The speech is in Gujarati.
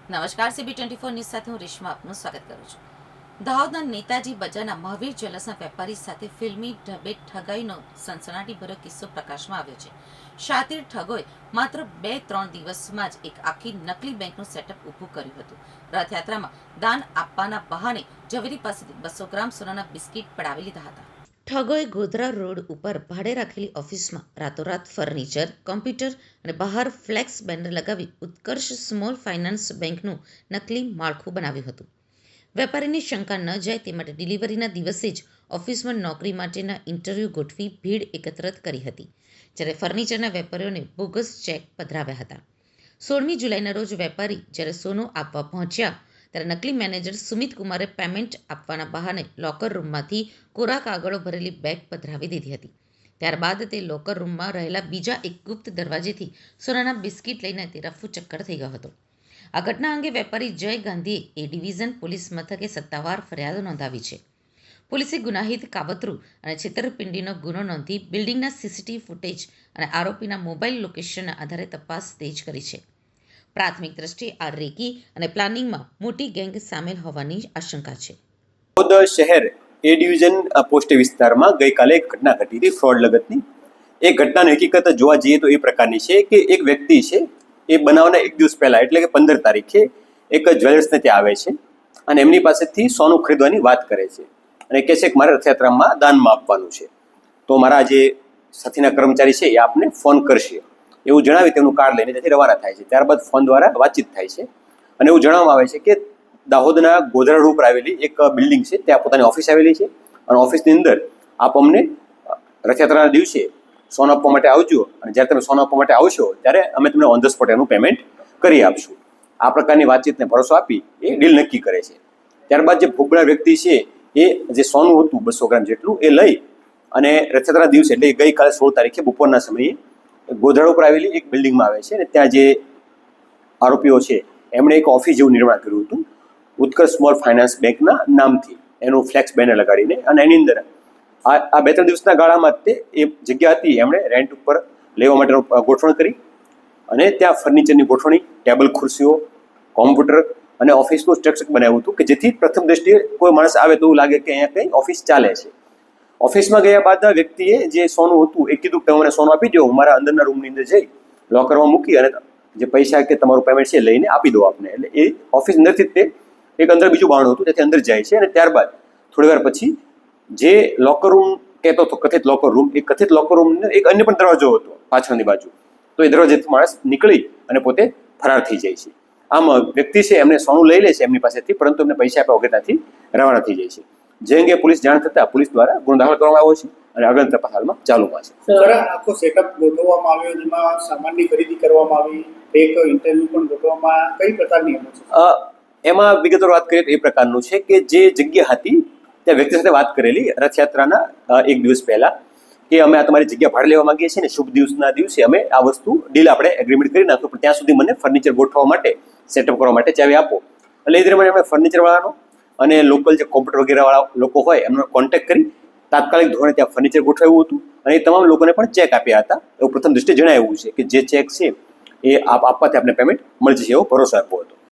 નમસ્કાર, CB24 ન્યૂઝ સાથે હું રેશમા આપનું સ્વાગત કરું છું. દાહોદના નેતાજી બજારના મહાવીર જ્વેલર્સના વેપારી સાથે ફિલ્મી ઢબે ઠગાઈનો સનસનાટીભર્યો કિસ્સો પ્રકાશમાં આવ્યો છે. શાતિર ઠગોએ માત્ર 2-3 દિવસમાં જ એક આખી નકલી બેંકનું સેટઅપ ઊભું કર્યું હતું. રથયાત્રામાં દાન આપવાના બહાને ઝવેરી પાસેથી 200 ગ્રામ સોનાના બિસ્કિટ પડાવી લીધા હતા. ઠગોએ ગોધરા રોડ ઉપર ભાડે રાખેલી ઓફિસમાં રાતોરાત ફર્નિચર, કોમ્પ્યુટર અને બહાર ફ્લેક્સ બેનર લગાવી ઉત્કર્ષ સ્મોલ ફાઇનાન્સ બેંકનું નકલી માળખું બનાવ્યું હતું. વેપારીની શંકા ન જાય તે માટે ડિલિવરીના દિવસે જ ઓફિસમાં નોકરી માટેના ઇન્ટરવ્યૂ ગોઠવી ભીડ એકત્રિત કરી હતી, જ્યારે ફર્નિચરના વેપારીઓને બોગસ ચેક પધરાવ્યા હતા. 16મી જુલાઈના રોજ વેપારી જ્યારે સોનું આપવા પહોંચ્યા ત્યારે નકલી મેનેજર સુમિત કુમારે પેમેન્ટ આપવાના બહાને લોકર રૂમમાંથી કોરા કાગળો ભરેલી બેગ પધરાવી દીધી હતી. ત્યારબાદ તે લોકર રૂમમાં રહેલા બીજા એક ગુપ્ત દરવાજેથી સોનાના બિસ્કિટ લઈને તે રફુ ચક્કર થઈ ગયો હતો. આ ઘટના અંગે વેપારી જય ગાંધીએ એ ડિવિઝન પોલીસ મથકે સત્તાવાર ફરિયાદ નોંધાવી છે. પોલીસે ગુનાહિત કાવતરું અને છેતરપિંડીનો ગુનો નોંધી બિલ્ડિંગના સીસીટીવી ફૂટેજ અને આરોપીના મોબાઈલ લોકેશનના આધારે તપાસ તેજ કરી છે. પ્રાથમિક દ્રષ્ટિએ આ રેકી અને પ્લાનિંગમાં મોટી ગેંગ સામેલ હોવાની આશંકા છે. દાહોદ શહેર એ ડિવિઝન પોસ્ટ વિસ્તારમાં ગઈકાલે એક ઘટના ઘટી હતી ફ્રોડ લગતની. એ ઘટનાની હકીકત જોવા જઈએ તો એ પ્રકારની છે કે એક વ્યક્તિ છે એ બનાવના એક દિવસ પહેલા એટલે કે 15 તારીખે એક જ્વેલર્સને ત્યાં આવે છે અને એમની પાસેથી સોનું ખરીદવાની વાત કરે છે અને કહે છે કે મારે રથયાત્રામાં દાનમાં આપવાનું છે, તો મારા જે સાથીના કર્મચારી છે એ આપને ફોન કરશે એવું જણાવી તેમનું કાર્ડ લઈને ત્યાંથી રવાના થાય છે. ત્યારબાદ ફોન દ્વારા વાતચીત થાય છે અને એવું જણાવવામાં આવે છે કે દાહોદના ગોધરા રોડ ઉપર આવેલી એક બિલ્ડિંગ છે, ત્યાં પોતાની ઓફિસ આવેલી છે અને ઓફિસની અંદર આપ અમને રથયાત્રાના દિવસે સોનું આપવા માટે આવજો અને જ્યારે તમે સોનું આપવા માટે આવશો ત્યારે અમે તમને ઓન ધ સ્પોટ એનું પેમેન્ટ કરી આપશું. આ પ્રકારની વાતચીતને ભરોસો આપી એ ડીલ નક્કી કરે છે. ત્યારબાદ જે ભોગબળા વ્યક્તિ છે એ જે સોનું હતું 200 ગ્રામ જેટલું એ લઈ અને રથયાત્રાના દિવસે એટલે ગઈકાલે 16 તારીખે બપોરના સમયે ગોધરા ઉપર આવેલી એક બિલ્ડિંગમાં આવે છે અને ત્યાં જે આરોપીઓ છે એમણે એક ઓફિસ જેવું નિર્માણ કર્યું હતું ઉત્કર્ષ સ્મોલ ફાઇનાન્સ બેંકના નામથી, એનું ફ્લેક્સ બેનર લગાડીને, અને એની અંદર આ 2-3 દિવસના ગાળામાં તે એ જગ્યા હતી એમણે રેન્ટ ઉપર લેવા માટેનું ગોઠવણ કરી અને ત્યાં ફર્નિચરની ગોઠવણી, ટેબલ ખુરશીઓ, કોમ્પ્યુટર અને ઓફિસનું સ્ટ્રક્ચર બનાવ્યું હતું કે જેથી પ્રથમ દ્રષ્ટિએ કોઈ માણસ આવે તો એવું લાગે કે અહીંયા કંઈ ઓફિસ ચાલે છે. ઓફિસમાં ગયા બાદ વ્યક્તિએ જે સોનું હતું એ કીધું કે મને સોનું આપી દો, હું મારા અંદરના રૂમની અંદર જઈ લોકરમાં મૂકી અને જે પૈસા કે તમારું પેમેન્ટ છે લઈને આપી દો આપને. એટલે એ ઓફિસ અંદરથી તે એક અંદર બીજું બારણું હતું ત્યાંથી અંદર જાય છે અને ત્યારબાદ થોડી વાર પછી જે લોકર રૂમ કહેતો હતો કથિત લોકર રૂમ, એ કથિત લોકર રૂમનો એક અન્ય પણ દરવાજો હતો પાછળની બાજુ, તો એ દરવાજેથી માણસ નીકળી અને પોતે ફરાર થઈ જાય છે. આમ વ્યક્તિ છે એમને સોનું લઈ લે છે એમની પાસેથી, પરંતુ એમને પૈસા આપ્યા વગર ત્યાંથી રવાના થઈ જાય છે. જે અંગે પોલીસ જાણ થતાં પોલીસ દ્વારા ગુનો દાખલ કરવામાં આવ્યો છે અને આગળ તપાસ હાલમાં ચાલુમાં છે. આખો સેટઅપ ગોઠવવામાં આવ્યો, જેમાં સામાનની ખરીદી કરવામાં આવી, એક ઇન્ટરવ્યુ પણ ગોઠવવામાં, કઈ પ્રકારની છે એમાં વિગતવાર વાત કરીએ તો એ પ્રકારનું છે કે જે જગ્યા હતી ત્યાં વ્યક્તિ સાથે વાત કરેલી રથયાત્રાના એક દિવસ પહેલા કે અમે આ તમારી જગ્યા ભાડે લેવા માંગીએ છીએ ને શુભ દિવસના દિવસે અમે આ વસ્તુ ડીલ આપણે એગ્રીમેન્ટ કરી નાખશું, પણ ત્યાં સુધી મને ફર્નિચર ગોઠવવા માટે, સેટઅપ કરવા માટે ચાવી આપો. એટલે એ દરમિયાન અમે ફર્નિચરવાળાનો અને લોકલ જે કોમ્પ્યુટર વગેરેવાળા લોકો હોય એમનો કોન્ટેક્ટ કરી તાત્કાલિક ધોરણે ત્યાં ફર્નિચર ગોઠવ્યું હતું અને એ તમામ લોકોને પણ ચેક આપ્યા હતા. એવું પ્રથમ દ્રષ્ટિએ જણાવ્યું છે કે જે ચેક છે એ આપવાથી આપણે પેમેન્ટ મળી જશે એવો ભરોસો આપ્યો હતો.